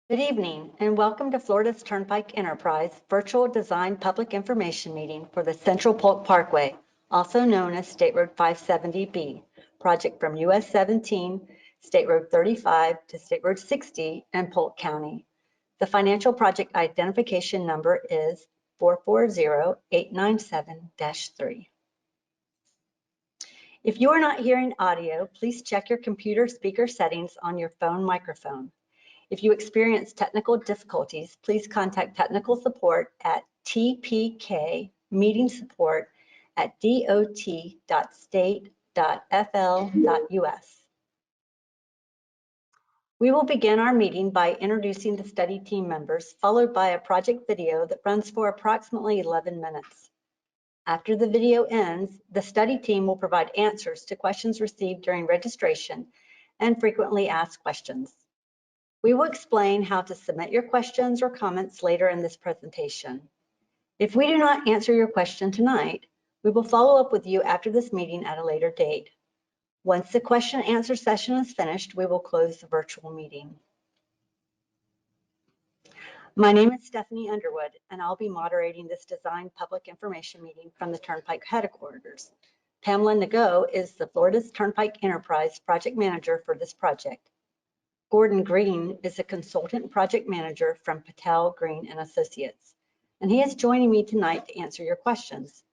Good evening, and welcome to Florida's Turnpike Enterprise Virtual Design Public Information Meeting for the Central Polk Parkway, also known as State Road 570B, project from US 17, State Road 35 to State Road 60 in Polk County. The financial project identification number is 440897-3. If you are not hearing audio, please check your computer speaker settings on your phone microphone. If you experience technical difficulties, please contact technical support at tpk-meeting-support@dot.state.fl.us. We will begin our meeting by introducing the study team members, followed by a project video that runs for approximately 11 minutes. After the video ends, the study team will provide answers to questions received during registration and frequently asked questions. We will explain how to submit your questions or comments later in this presentation. If we do not answer your question tonight, we will follow up with you after this meeting at a later date. Once the question and answer session is finished, we will close the virtual meeting. My name is Stephanie Underwood, and I'll be moderating this design public information meeting from the Turnpike headquarters. Pamela Nago is the Florida's Turnpike Enterprise project manager for this project. Gordon Green is a consultant project manager from Patel, Green and Associates, and he is joining me tonight to answer your questions.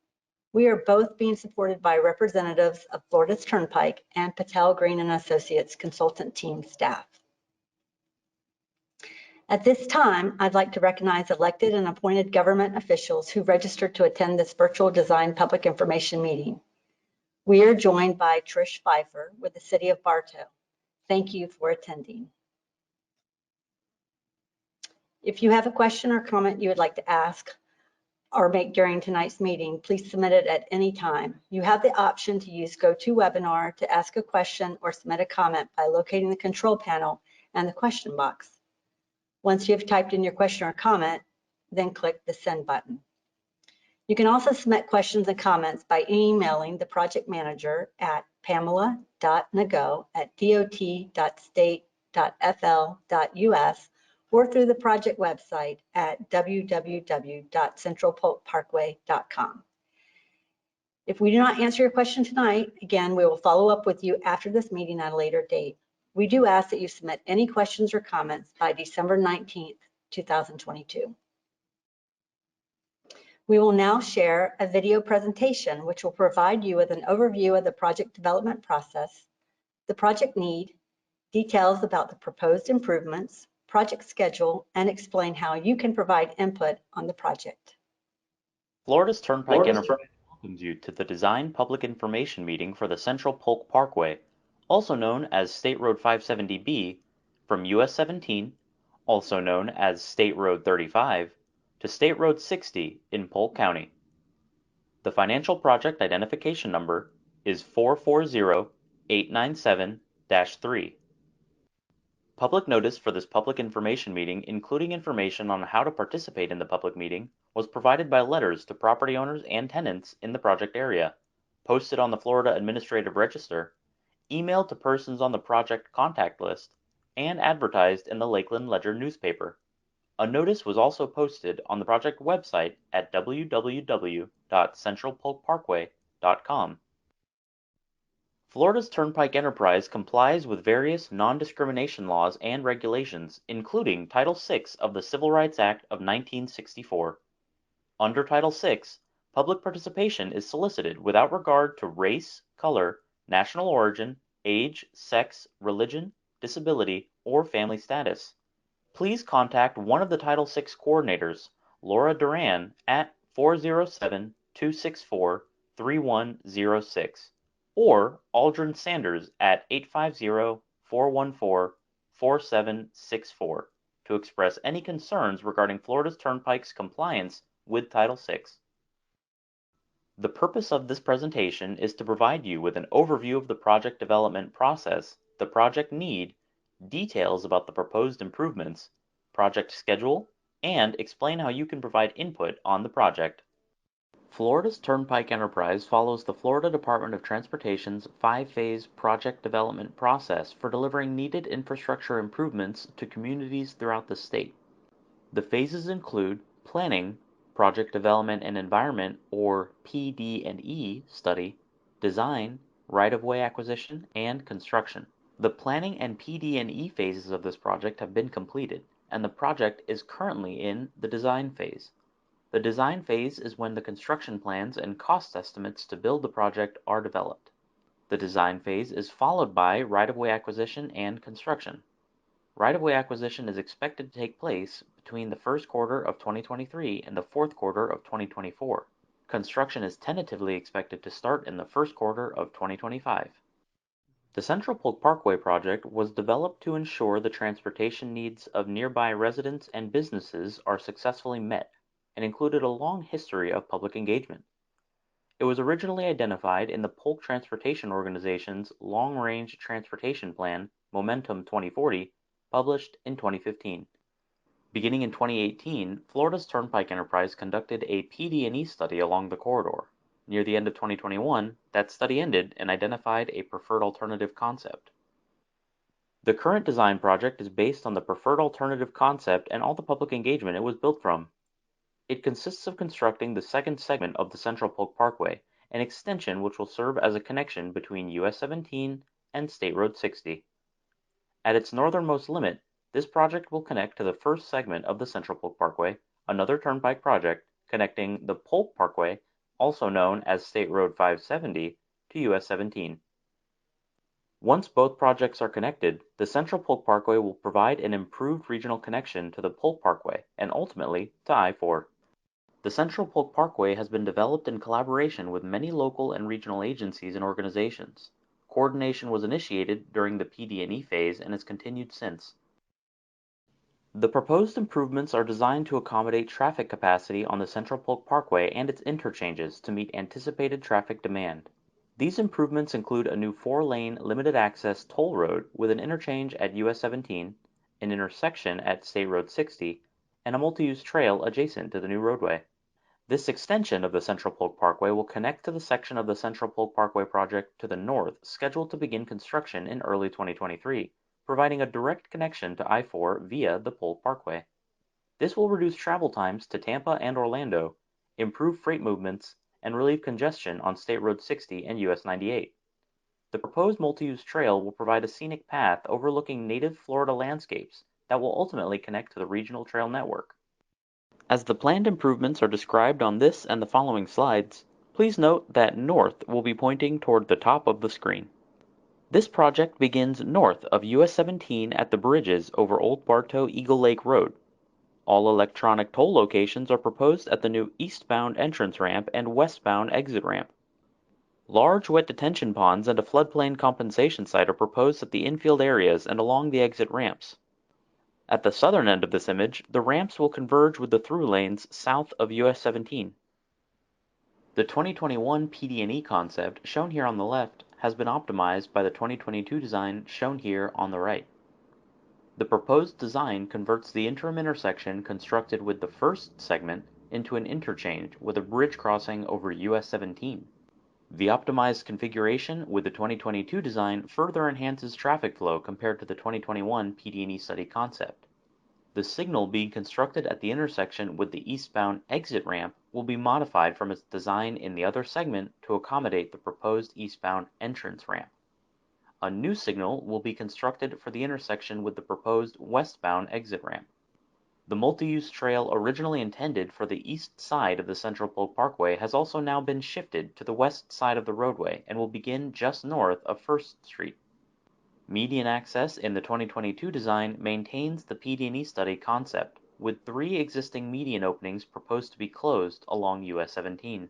We are both being supported by representatives of Florida's Turnpike and Patel, Green and Associates consultant team staff. At this time, I'd like to recognize elected and appointed government officials who registered to attend this virtual design public information meeting. We are joined by Trish Pfeiffer with the City of Bartow. Thank you for attending. If you have a question or comment you would like to ask or make during tonight's meeting, please submit it at any time. You have the option to use GoToWebinar to ask a question or submit a comment by locating the control panel and the question box. Once you have typed in your question or comment, then click the send button. You can also submit questions and comments by emailing the project manager at pamela.nago@dot.state.fl.us or through the project website at www.centralpolkparkway.com. If we do not answer your question tonight, again, we will follow up with you after this meeting at a later date. We do ask that you submit any questions or comments by December 19th, 2022. We will now share a video presentation which will provide you with an overview of the project development process, the project need, details about the proposed improvements, project schedule, and explain how you can provide input on the project. Florida's Turnpike Enterprise welcomes you to the Design Public Information Meeting for the Central Polk Parkway, also known as State Road 570B, from US 17, also known as State Road 35, to State Road 60 in Polk County. The financial project identification number is 440897-3. Public notice for this public information meeting, including information on how to participate in the public meeting, was provided by letters to property owners and tenants in the project area, posted on the Florida Administrative Register, emailed to persons on the project contact list, and advertised in the Lakeland Ledger newspaper. A notice was also posted on the project website at www.centralpolkparkway.com. Florida's Turnpike Enterprise complies with various non-discrimination laws and regulations, including Title VI of the Civil Rights Act of 1964. Under Title VI, public participation is solicited without regard to race, color, national origin, age, sex, religion, disability, or family status. Please contact one of the Title VI coordinators, Laura Duran, at 407-264-3106, or Aldrin Sanders at 850-414-4764 to express any concerns regarding Florida's Turnpike's compliance with Title VI. The purpose of this presentation is to provide you with an overview of the project development process, the project need, details about the proposed improvements, project schedule, and explain how you can provide input on the project. Florida's Turnpike Enterprise follows the Florida Department of Transportation's five-phase project development process for delivering needed infrastructure improvements to communities throughout the state. The phases include planning, project development and environment or PD&E study, design, right-of-way acquisition, and construction. The planning and PD&E phases of this project have been completed, and the project is currently in the design phase. The design phase is when the construction plans and cost estimates to build the project are developed. The design phase is followed by right-of-way acquisition and construction. Right-of-way acquisition is expected to take place between the first quarter of 2023 and the fourth quarter of 2024. Construction is tentatively expected to start in the first quarter of 2025. The Central Polk Parkway project was developed to ensure the transportation needs of nearby residents and businesses are successfully met, and included a long history of public engagement. It was originally identified in the Polk Transportation Organization's Long Range Transportation Plan, Momentum 2040, published in 2015. Beginning in 2018, Florida's Turnpike Enterprise conducted a PD&E study along the corridor. Near the end of 2021, that study ended and identified a preferred alternative concept. The current design project is based on the preferred alternative concept and all the public engagement it was built from. It consists of constructing the second segment of the Central Polk Parkway, an extension which will serve as a connection between US 17 and State Road 60. At its northernmost limit, this project will connect to the first segment of the Central Polk Parkway, another turnpike project connecting the Polk Parkway, also known as State Road 570, to US 17. Once both projects are connected, the Central Polk Parkway will provide an improved regional connection to the Polk Parkway and ultimately to I-4. The Central Polk Parkway has been developed in collaboration with many local and regional agencies and organizations. Coordination was initiated during the PD&E phase and has continued since. The proposed improvements are designed to accommodate traffic capacity on the Central Polk Parkway and its interchanges to meet anticipated traffic demand. These improvements include a new 4-lane limited-access toll road with an interchange at US 17, an intersection at State Road 60, and a multi-use trail adjacent to the new roadway. This extension of the Central Polk Parkway will connect to the section of the Central Polk Parkway project to the north scheduled to begin construction in early 2023, providing a direct connection to I-4 via the Polk Parkway. This will reduce travel times to Tampa and Orlando, improve freight movements, and relieve congestion on State Road 60 and US 98. The proposed multi-use trail will provide a scenic path overlooking native Florida landscapes that will ultimately connect to the regional trail network. As the planned improvements are described on this and the following slides, please note that north will be pointing toward the top of the screen. This project begins north of US 17 at the bridges over Old Bartow Eagle Lake Road. All electronic toll locations are proposed at the new eastbound entrance ramp and westbound exit ramp. Large wet detention ponds and a floodplain compensation site are proposed at the infield areas and along the exit ramps. At the southern end of this image, the ramps will converge with the through lanes south of US 17. The 2021 PD&E concept, shown here on the left, has been optimized by the 2022 design shown here on the right. The proposed design converts the interim intersection constructed with the first segment into an interchange with a bridge crossing over US 17. The optimized configuration with the 2022 design further enhances traffic flow compared to the 2021 PD&E study concept. The signal being constructed at the intersection with the eastbound exit ramp will be modified from its design in the other segment to accommodate the proposed eastbound entrance ramp. A new signal will be constructed for the intersection with the proposed westbound exit ramp. The multi-use trail originally intended for the east side of the Central Polk Parkway has also now been shifted to the west side of the roadway and will begin just north of 1st Street. Median access in the 2022 design maintains the PD&E study concept, with 3 existing median openings proposed to be closed along US 17.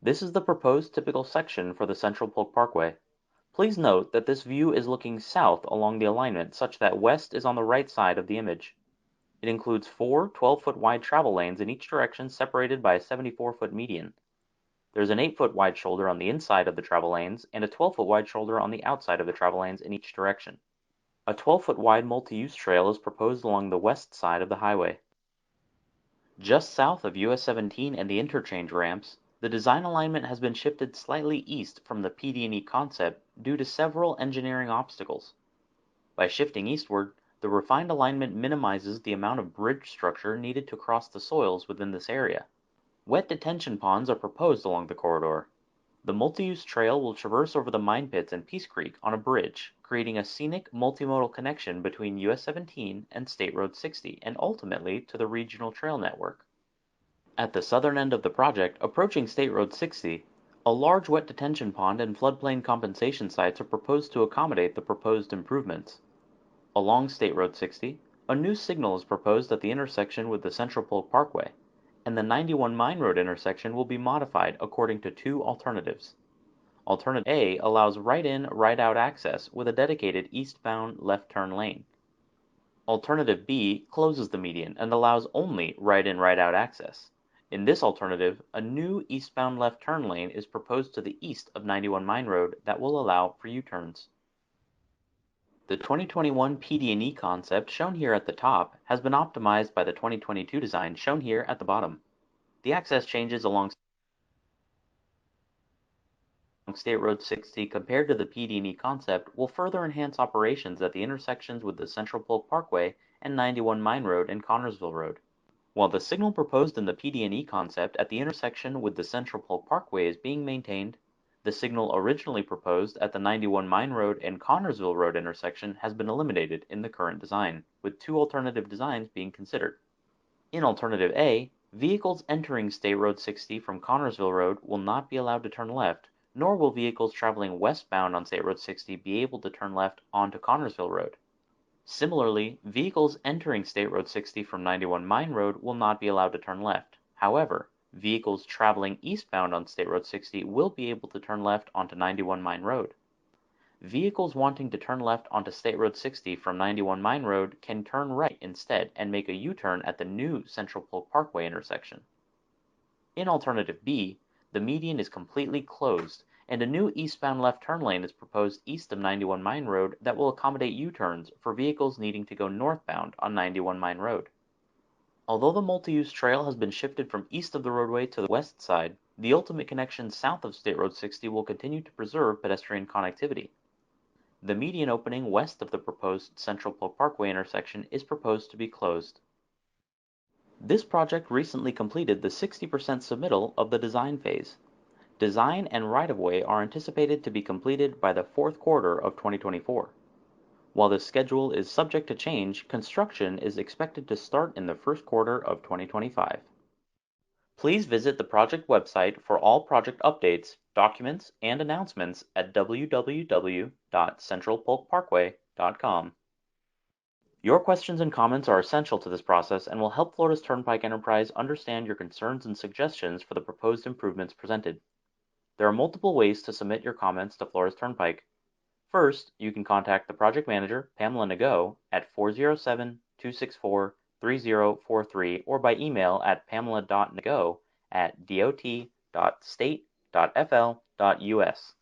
This is the proposed typical section for the Central Polk Parkway. Please note that this view is looking south along the alignment such that west is on the right side of the image. It includes 4 12-foot wide travel lanes in each direction separated by a 74-foot median. There's an 8-foot wide shoulder on the inside of the travel lanes and a 12-foot wide shoulder on the outside of the travel lanes in each direction. A 12-foot wide multi-use trail is proposed along the west side of the highway. Just south of US 17 and the interchange ramps, The design alignment has been shifted slightly east from the PD&E concept due to several engineering obstacles. By shifting eastward, the refined alignment minimizes the amount of bridge structure needed to cross the soils within this area. Wet detention ponds are proposed along the corridor. The multi-use trail will traverse over the mine pits and Peace Creek on a bridge, creating a scenic multimodal connection between US 17 and State Road 60 and ultimately to the regional trail network. At the southern end of the project, approaching State Road 60, a large wet detention pond and floodplain compensation sites are proposed to accommodate the proposed improvements. Along State Road 60, a new signal is proposed at the intersection with the Central Polk Parkway, and the 91 Mine Road intersection will be modified according to two alternatives. Alternative A allows right-in, right-out access with a dedicated eastbound left turn lane. Alternative B closes the median and allows only right-in, right-out access. In this alternative, a new eastbound left turn lane is proposed to the east of 91 Mine Road that will allow for U-turns. The 2021 PD&E concept shown here at the top has been optimized by the 2022 design shown here at the bottom. The access changes along State Road 60 compared to the PD&E concept will further enhance operations at the intersections with the Central Polk Parkway and 91 Mine Road and Connorsville Road. While the signal proposed in the PD&E concept at the intersection with the Central Polk Parkway is being maintained, the signal originally proposed at the 91 Mine Road and Connorsville Road intersection has been eliminated in the current design, with two alternative designs being considered. In Alternative A, vehicles entering State Road 60 from Connorsville Road will not be allowed to turn left, nor will vehicles traveling westbound on State Road 60 be able to turn left onto Connorsville Road. Similarly, vehicles entering State Road 60 from 91 Mine Road will not be allowed to turn left. However, vehicles traveling eastbound on State Road 60 will be able to turn left onto 91 Mine Road. Vehicles wanting to turn left onto State Road 60 from 91 Mine Road can turn right instead and make a U-turn at the new Central Polk Parkway intersection. In Alternative B, the median is completely closed, and a new eastbound left turn lane is proposed east of 91 Mine Road that will accommodate U-turns for vehicles needing to go northbound on 91 Mine Road. Although the multi-use trail has been shifted from east of the roadway to the west side, the ultimate connection south of State Road 60 will continue to preserve pedestrian connectivity. The median opening west of the proposed Central Polk Parkway intersection is proposed to be closed. This project recently completed the 60% submittal of the design phase. Design and right-of-way are anticipated to be completed by the fourth quarter of 2024. While this schedule is subject to change, construction is expected to start in the first quarter of 2025. Please visit the project website for all project updates, documents, and announcements at www.centralpolkparkway.com. Your questions and comments are essential to this process and will help Florida's Turnpike Enterprise understand your concerns and suggestions for the proposed improvements presented. There are multiple ways to submit your comments to Florida's Turnpike. First, you can contact the project manager, Pamela Nago, at 407-264-3043 or by email at pamela.nago@dot.state.fl.us.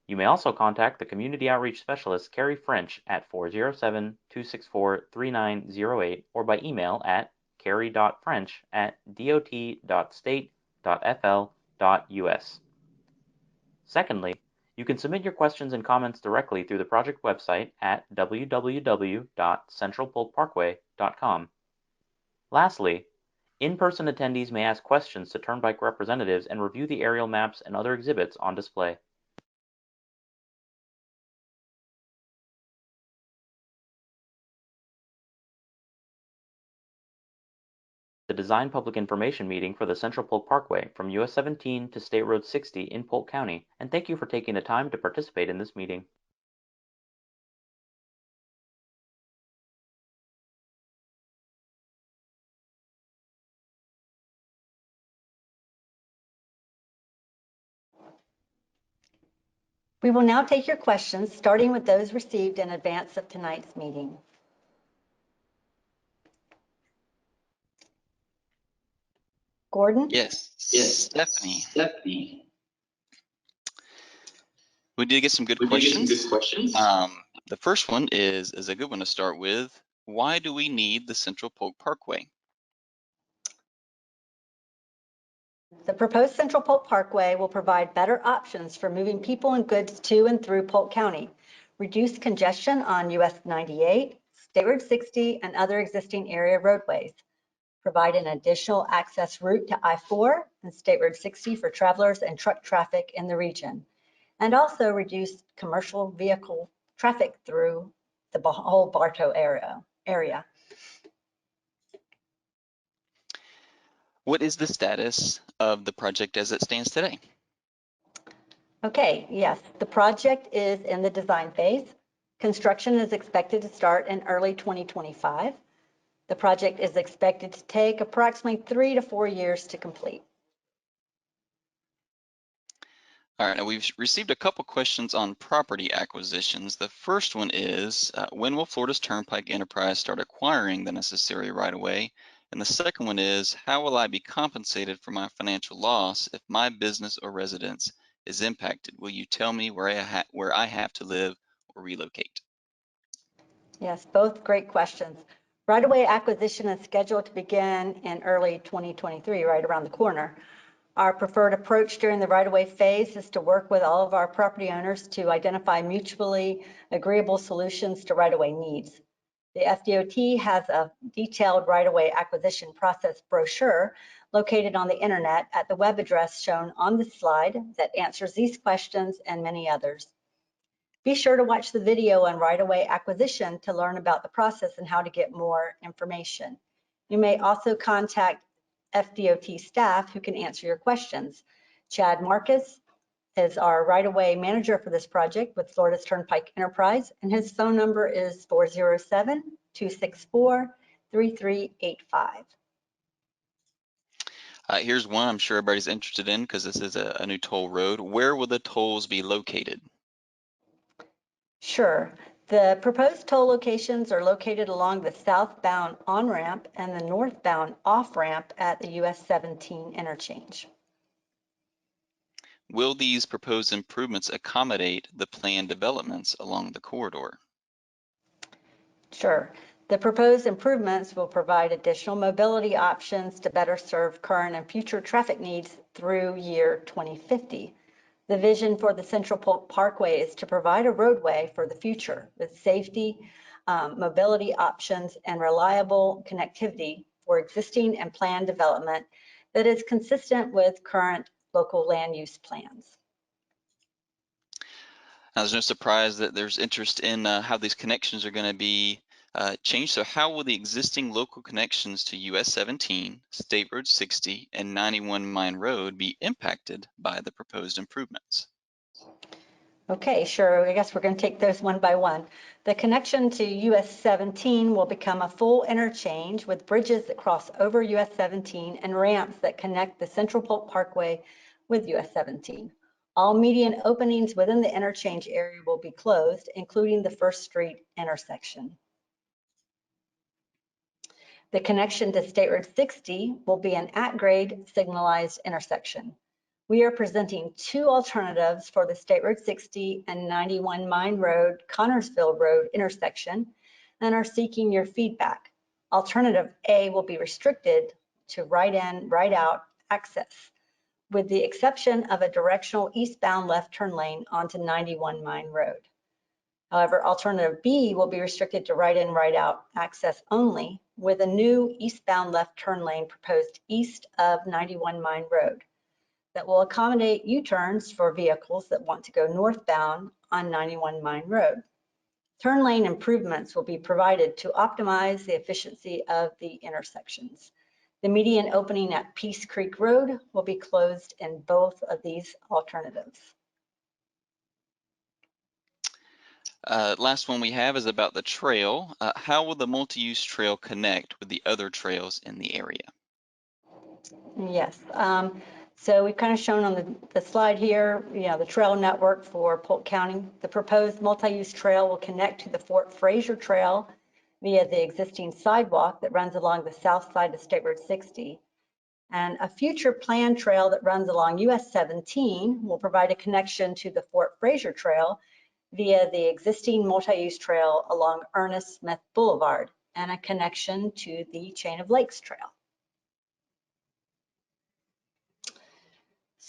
You may also contact the Community Outreach Specialist, Carrie French, at 407-264-3908 or by email at carrie.french@dot.state.fl.us. Secondly, you can submit your questions and comments directly through the project website at www.centralpolkparkway.com. Lastly, in-person attendees may ask questions to Turnpike representatives and review the aerial maps and other exhibits on display. The Design Public Information Meeting for the Central Polk Parkway from US 17 to State Road 60 in Polk County, and thank you for taking the time to participate in this meeting. We will now take your questions, starting with those received in advance of tonight's meeting. Gordon? Yes, Stephanie. We did get some good questions. The first one is a good one to start with. Why do we need the Central Polk Parkway? The proposed Central Polk Parkway will provide better options for moving people and goods to and through Polk County, reduce congestion on US 98, State Road 60, and other existing area roadways, provide an additional access route to I-4 and State Road 60 for travelers and truck traffic in the region, and also reduce commercial vehicle traffic through the whole Bartow area. What is the status of the project as it stands today? Okay, yes, the project is in the design phase. Construction is expected to start in early 2025. The project is expected to take approximately 3 to 4 years to complete. All right, now we've received a couple questions on property acquisitions. The first one is, when will Florida's Turnpike Enterprise start acquiring the necessary right-of-way? And the second one is, how will I be compensated for my financial loss if my business or residence is impacted? Will you tell me where I have to live or relocate? Yes, both great questions. Right-of-way acquisition is scheduled to begin in early 2023, right around the corner. Our preferred approach during the right-of-way phase is to work with all of our property owners to identify mutually agreeable solutions to right-of-way needs. The FDOT has a detailed right-of-way acquisition process brochure located on the internet at the web address shown on this slide that answers these questions and many others. Be sure to watch the video on right-of-way acquisition to learn about the process and how to get more information. You may also contact FDOT staff who can answer your questions. Chad Marcus is our right-of-way manager for this project with Florida's Turnpike Enterprise, and his phone number is 407-264-3385. Here's one I'm sure everybody's interested in because this is a new toll road. Where will the tolls be located? Sure. The proposed toll locations are located along the southbound on-ramp and the northbound off-ramp at the US 17 interchange. Will these proposed improvements accommodate the planned developments along the corridor? Sure. The proposed improvements will provide additional mobility options to better serve current and future traffic needs through year 2050. The vision for the Central Polk Parkway is to provide a roadway for the future with safety, mobility options, and reliable connectivity for existing and planned development that is consistent with current local land use plans. Now, there's no surprise that there's interest in how these connections are going to be changed. So how will the existing local connections to US 17, State Road 60, and 91 Mine Road be impacted by the proposed improvements? Okay, sure. I guess we're going to take those one by one. The connection to US 17 will become a full interchange with bridges that cross over US 17 and ramps that connect the Central Polk Parkway with US 17. All median openings within the interchange area will be closed, including the First Street intersection. The connection to State Road 60 will be an at-grade signalized intersection. We are presenting two alternatives for the State Road 60 and 91 Mine Road, Connorsville Road intersection and are seeking your feedback. Alternative A will be restricted to right-in, right-out access, with the exception of a directional eastbound left turn lane onto 91 Mine Road. However, alternative B will be restricted to right-in, right-out access only, with a new eastbound left turn lane proposed east of 91 Mine Road that will accommodate U-turns for vehicles that want to go northbound on 91 Mine Road. Turn lane improvements will be provided to optimize the efficiency of the intersections. The median opening at Peace Creek Road will be closed in both of these alternatives. Last one we have is about the trail. How will the multi-use trail connect with the other trails in the area? Yes, so we've kind of shown on the slide here, the trail network for Polk County. The proposed multi-use trail will connect to the Fort Fraser Trail via the existing sidewalk that runs along the south side of State Road 60. And a future planned trail that runs along US 17 will provide a connection to the Fort Fraser Trail via the existing multi-use trail along Ernest Smith Boulevard and a connection to the Chain of Lakes Trail.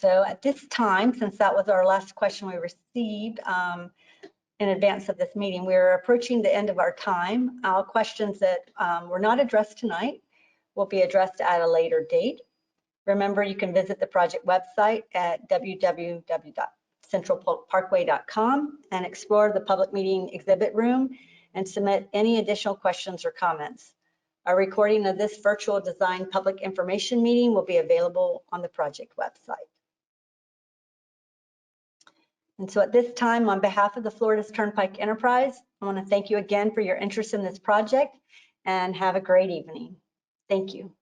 So at this time, since that was our last question we received in advance of this meeting, we're approaching the end of our time. All questions that were not addressed tonight will be addressed at a later date. Remember, you can visit the project website at www.centralpolkparkway.com and explore the public meeting exhibit room and submit any additional questions or comments. A recording of this virtual design public information meeting will be available on the project website. And so at this time, on behalf of the Florida's Turnpike Enterprise, I want to thank you again for your interest in this project and have a great evening. Thank you.